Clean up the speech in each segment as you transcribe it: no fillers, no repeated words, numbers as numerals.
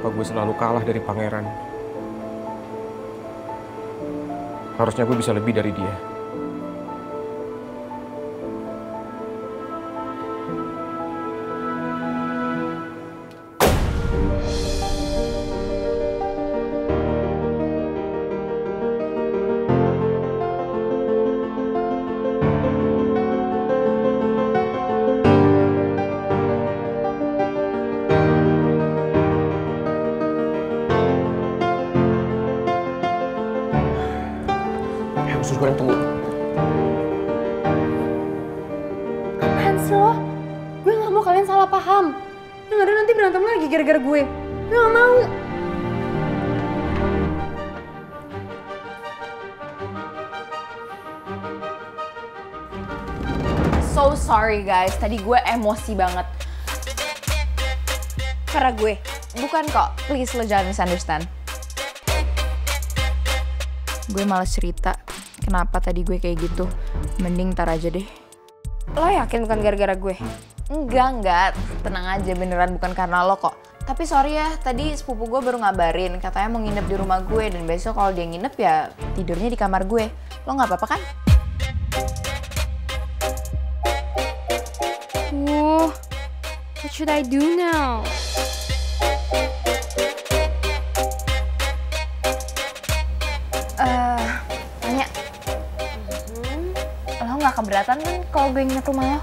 kenapa gue selalu kalah dari pangeran. Harusnya gue bisa lebih dari dia. Usus goreng tunggu. Apaan sih lo? Gue gak mau kalian salah paham. Yang ada nanti berantem lagi gara-gara gue. Gue gak mau. So sorry guys, tadi gue emosi banget. Karena gue. Bukan kok, please lo jangan misunderstand. Gue malas cerita kenapa tadi gue kayak gitu. Mending ntar aja deh. Lo yakin bukan gara-gara gue? Enggak. Tenang aja, beneran bukan karena lo kok. Tapi sorry ya, tadi sepupu gue baru ngabarin. Katanya mau nginep di rumah gue. Dan besok kalau dia nginep ya tidurnya di kamar gue. Lo gak apa-apa kan? What should I do now? Tanya. Lo gak keberatan kan kalau gue nginep rumah lo?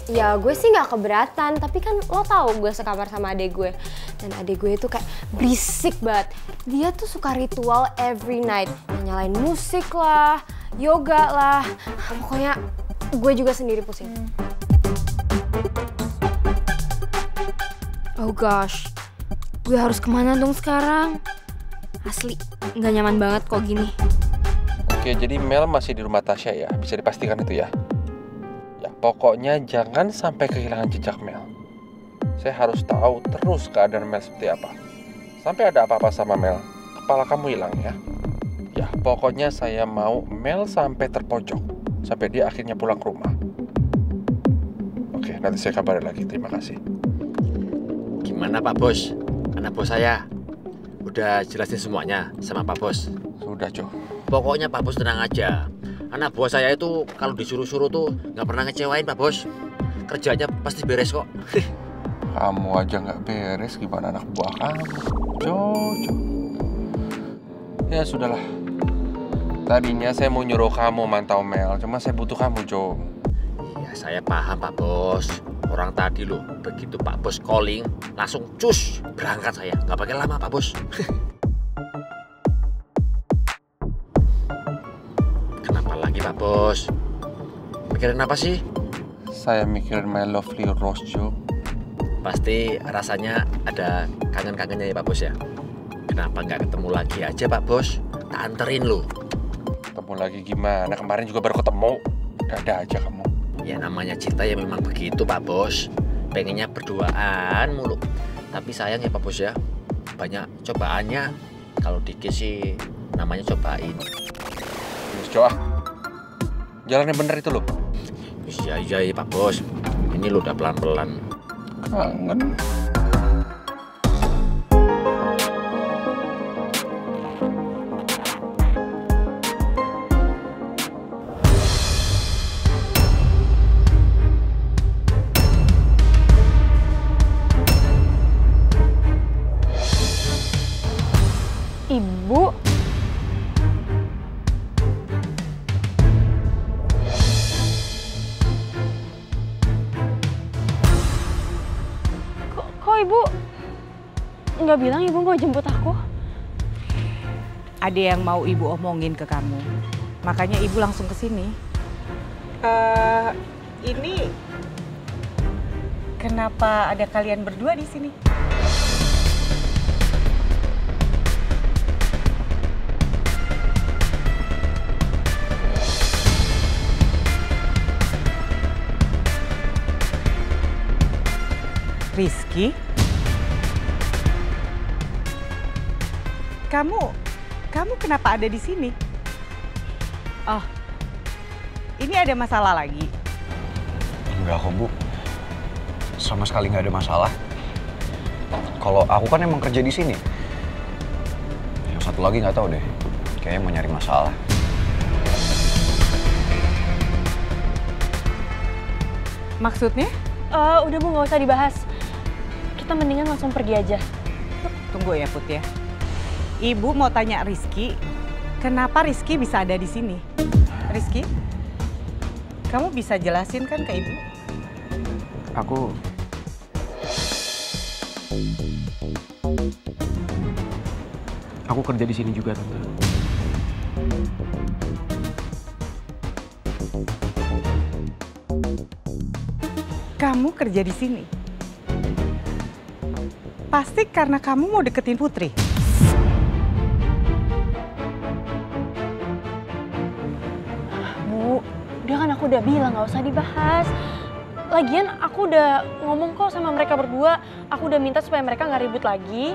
Ya gue sih nggak keberatan, tapi kan lo tahu gue sekamar sama adek gue. Dan adek gue itu kayak berisik banget. Dia tuh suka ritual every night. Nyalain musik lah, yoga lah. Pokoknya gue juga sendiri pusing. Oh gosh, gue harus kemana dong sekarang? Asli, nggak nyaman banget kok gini. Oke, jadi Mel masih di rumah Tasya ya? Bisa dipastikan itu ya? Ya, pokoknya jangan sampai kehilangan jejak Mel. Saya harus tahu terus keadaan Mel seperti apa. Sampai ada apa-apa sama Mel, kepala kamu hilang ya. Ya, pokoknya saya mau Mel sampai terpojok. Sampai dia akhirnya pulang ke rumah. Oke, nanti saya kabarin lagi. Terima kasih. Gimana Pak Bos? Anak bos saya udah jelasin semuanya sama Pak Bos. Sudah, Jo. Pokoknya Pak Bos tenang aja. Anak buah saya itu kalau disuruh-suruh tuh nggak pernah ngecewain Pak Bos. Kerjanya pasti beres kok. Kamu aja nggak beres, gimana anak buah kamu? Jo. Ya sudahlah. Tadinya saya mau nyuruh kamu mantau Mel, cuma saya butuh kamu, Jo. Ya saya paham Pak Bos. Orang tadi loh, begitu Pak Bos calling, langsung cus berangkat saya. Nggak pakai lama Pak Bos. Kenapa lagi Pak Bos? Mikirin apa sih? Saya mikirin my lovely Rose, Jo. Pasti rasanya ada kangen-kangennya ya Pak Bos ya. Kenapa nggak ketemu lagi aja Pak Bos? Tak anterin loh. Ketemu lagi gimana? Kemarin juga baru ketemu. Ada aja kamu. Ya namanya cinta ya memang begitu Pak Bos. Pengennya berduaan mulu. Tapi sayang ya Pak Bos ya, banyak cobaannya. Kalau dikit sih namanya cobain. Terus Jo, jalannya bener itu loh. Iya Pak Bos. Ini lo udah pelan-pelan. Kangen. Ibu? Kok ibu nggak bilang ibu mau jemput aku? Ada yang mau ibu omongin ke kamu, makanya ibu langsung ke sini. Ini kenapa ada kalian berdua di sini? Rizky? Kamu kenapa ada di sini? Oh, ini ada masalah lagi? Enggak kok, Bu. Sama sekali nggak ada masalah. Kalau aku kan emang kerja di sini. Yang satu lagi nggak tahu deh. Kayaknya mau nyari masalah. Maksudnya? Udah Bu, nggak usah dibahas. Kita mendingan langsung pergi aja. Tunggu ya Put ya. Ibu mau tanya Rizky, kenapa Rizky bisa ada di sini? Rizky, kamu bisa jelasin kan ke Ibu? Aku kerja di sini juga, Tante. Kamu kerja di sini? Pasti karena kamu mau deketin Putri. Bu, udah kan aku udah bilang nggak usah dibahas. Lagian aku udah ngomong kok sama mereka berdua. Aku udah minta supaya mereka nggak ribut lagi.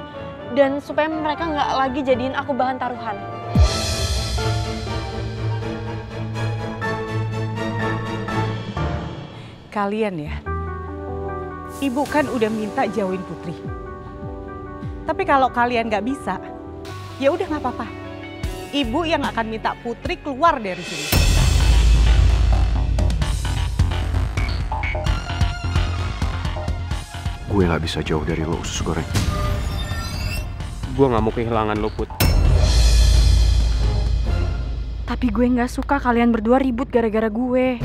Dan supaya mereka nggak lagi jadiin aku bahan taruhan. Kalian ya, Ibu kan udah minta jauhin Putri. Tapi kalau kalian nggak bisa, ya udah nggak apa-apa. Ibu yang akan minta Putri keluar dari sini. Gue nggak bisa jauh dari lo, usus goreng. Gue nggak mau kehilangan lo, Put. Tapi gue nggak suka kalian berdua ribut gara-gara gue.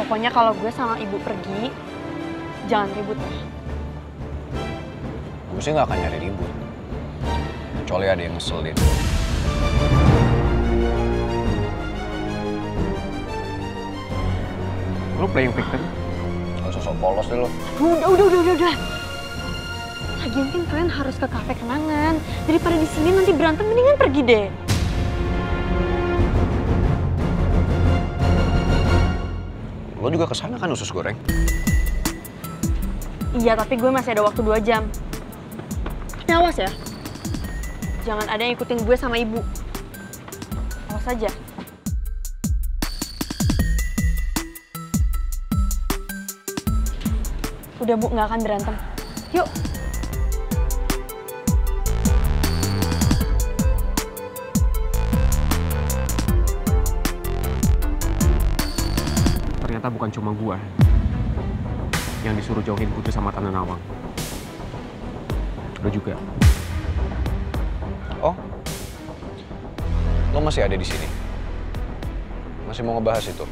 Pokoknya kalau gue sama ibu pergi, jangan ribut ya. Gue sih nggak akan nyari ribut. Kecuali ada yang ngeselin. Lo playing victim? Gak usah sok polos deh lo. Udah. Lagian kan kalian harus ke kafe kenangan. Daripada di sini nanti berantem, mendingan pergi deh. Lo juga kesana kan usus goreng? Iya, tapi gue masih ada waktu 2 jam. Tapi awas ya. Jangan ada yang ikutin gue sama ibu. Awas aja. Udah Bu, nggak akan berantem. Yuk. Ternyata bukan cuma gua yang disuruh jauhin Putri sama Tante Nawang. Lo juga. Oh, lo masih ada di sini? Masih mau ngebahas itu?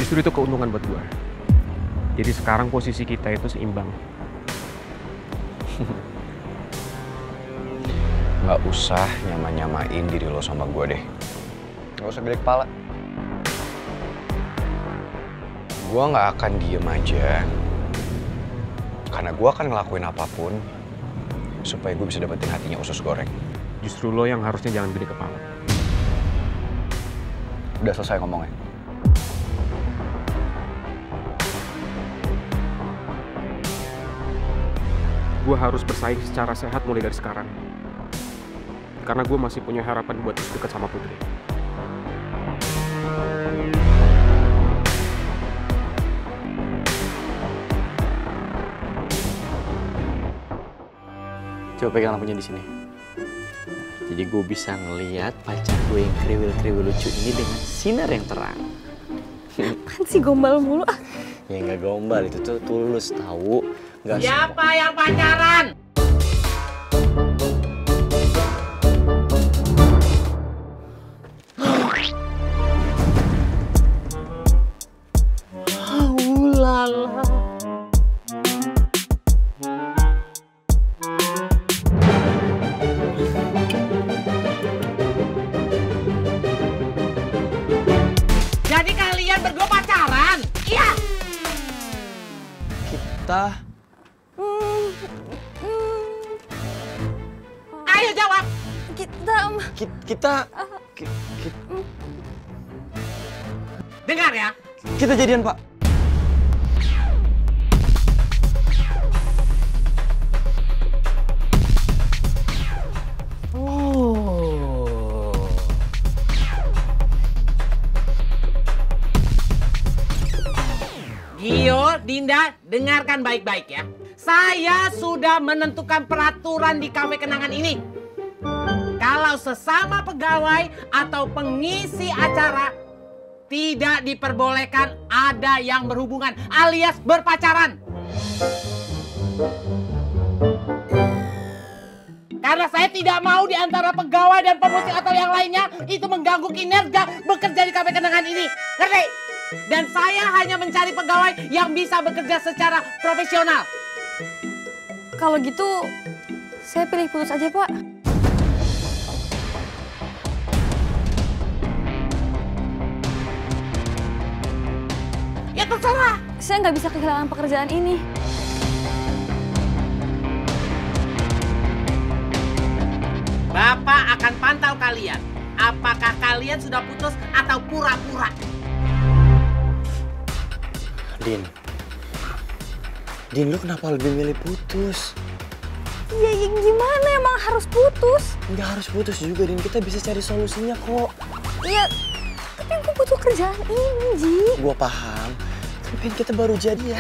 Justru itu keuntungan buat gua. Jadi sekarang posisi kita itu seimbang. Nggak usah nyama-nyamain diri lo sama gue deh. Nggak usah gede kepala. Gue nggak akan diem aja. Karena gue akan ngelakuin apapun supaya gue bisa dapetin hatinya usus goreng. Justru lo yang harusnya jangan gede kepala. Udah selesai ngomongnya. Gue harus bersaing secara sehat mulai dari sekarang. Karena gue masih punya harapan buat terus dekat sama Putri. Coba pegang lampunya di sini. Jadi gue bisa ngelihat pacar gue yang kriwil-kriwil lucu ini dengan sinar yang terang. Kan sih gombal mulu. Ya nggak gombal, itu tuh tulus tahu. Nggak Siapa yang pacaran? Jadi kalian berdua pacaran? Iya. Kita Ayo jawab. kita Dengar ya. kita jadian, Pak. Dinda, dengarkan baik-baik ya. Saya sudah menentukan peraturan di kafe kenangan ini. Kalau sesama pegawai atau pengisi acara tidak diperbolehkan ada yang berhubungan alias berpacaran. Karena saya tidak mau di antara pegawai dan pemusik atau yang lainnya itu mengganggu kinerja bekerja di kafe kenangan ini. Ngerti? Dan saya hanya mencari pegawai yang bisa bekerja secara profesional. Kalau gitu, saya pilih putus aja, Pak. Ya terserah. Saya nggak bisa kehilangan pekerjaan ini. Bapak akan pantau kalian. Apakah kalian sudah putus atau pura-pura? Din, lu kenapa lebih milih putus? Ya gimana emang harus putus? Nggak harus putus juga, Din. Kita bisa cari solusinya kok. Iya, tapi gue butuh kerjaan ini, Ji. Gua paham, tapi kan kita baru jadian.